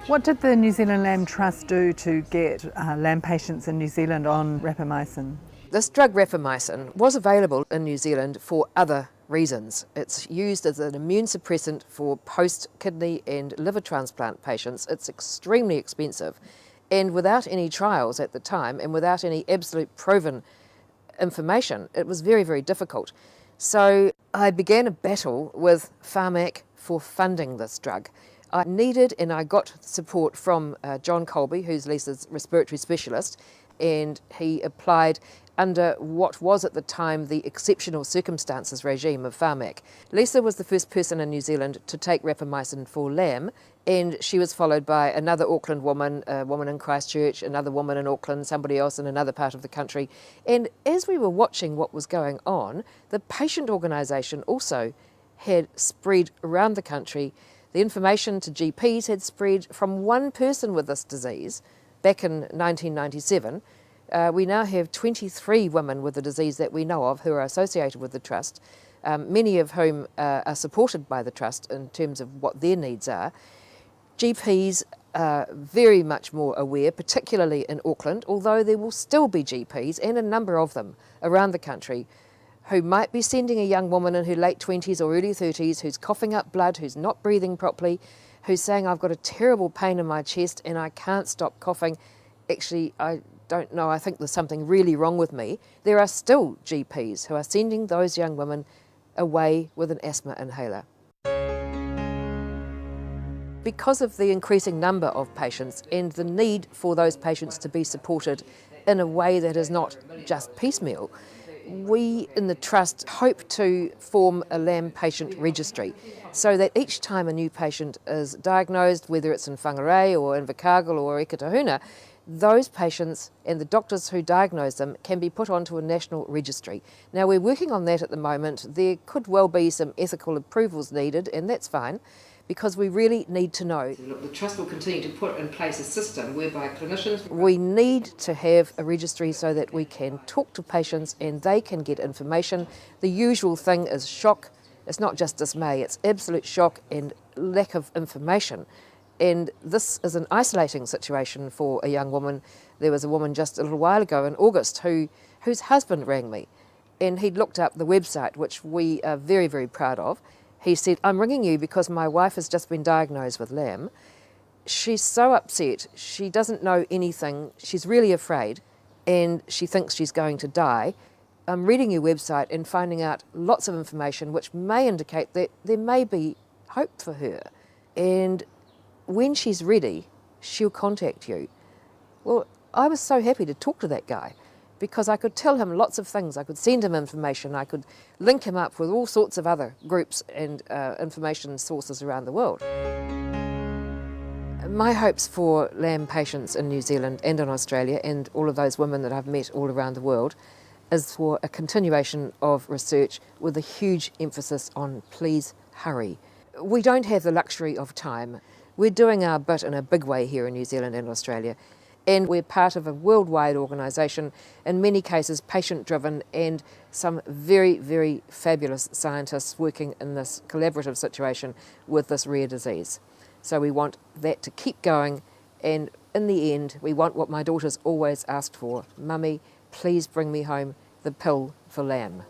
What did the New Zealand LAM Trust do to get LAM patients in New Zealand on rapamycin? This drug rapamycin was available in New Zealand for other reasons. It's used as an immune suppressant for post-kidney and liver transplant patients. It's extremely expensive, and without any trials at the time and without any absolute proven information, it was very, very difficult. So I began a battle with Pharmac for funding this drug. I needed and I got support from John Colby, who's Lisa's respiratory specialist, and he applied under what was at the time the exceptional circumstances regime of Pharmac. Lisa was the first person in New Zealand to take rapamycin for LAM, and she was followed by another Auckland woman, a woman in Christchurch, another woman in Auckland, somebody else in another part of the country. And as we were watching what was going on, the patient organisation also had spread around the country. The information to GPs had spread from one person with this disease back in 1997. We now have 23 women with the disease that we know of who are associated with the Trust, many of whom are supported by the Trust in terms of what their needs are. GPs are very much more aware, particularly in Auckland, although there will still be GPs, and a number of them around the country, who might be sending a young woman in her late 20s or early 30s who's coughing up blood, who's not breathing properly, who's saying, I've got a terrible pain in my chest and I can't stop coughing. Actually, I don't know, I think there's something really wrong with me. There are still GPs who are sending those young women away with an asthma inhaler. Because of the increasing number of patients and the need for those patients to be supported in a way that is not just piecemeal, we in the Trust hope to form a LAM patient registry so that each time a new patient is diagnosed, whether it's in Whangarei or in Invercargill or Eketahuna, those patients and the doctors who diagnose them can be put onto a national registry. Now we're working on that at the moment. There could well be some ethical approvals needed, and that's fine, because we really need to know. Look, the Trust will continue to put in place a system whereby clinicians... We need to have a registry so that we can talk to patients and they can get information. The usual thing is shock. It's not just dismay, it's absolute shock and lack of information. And this is an isolating situation for a young woman. There was a woman just a little while ago in August whose husband rang me, and he'd looked up the website, which we are very, very proud of. He said, I'm ringing you because my wife has just been diagnosed with LAM. She's so upset, she doesn't know anything, she's really afraid, and she thinks she's going to die. I'm reading your website and finding out lots of information which may indicate that there may be hope for her. And when she's ready, she'll contact you. Well, I was so happy to talk to that guy because I could tell him lots of things. I could send him information. I could link him up with all sorts of other groups and information sources around the world. My hopes for LAM patients in New Zealand and in Australia, and all of those women that I've met all around the world, is for a continuation of research with a huge emphasis on please hurry. We don't have the luxury of time. We're doing our bit in a big way here in New Zealand and Australia, and we're part of a worldwide organisation, in many cases patient-driven, and some very, very fabulous scientists working in this collaborative situation with this rare disease. So we want that to keep going, and in the end, we want what my daughter's always asked for. Mummy, please bring me home the pill for LAM.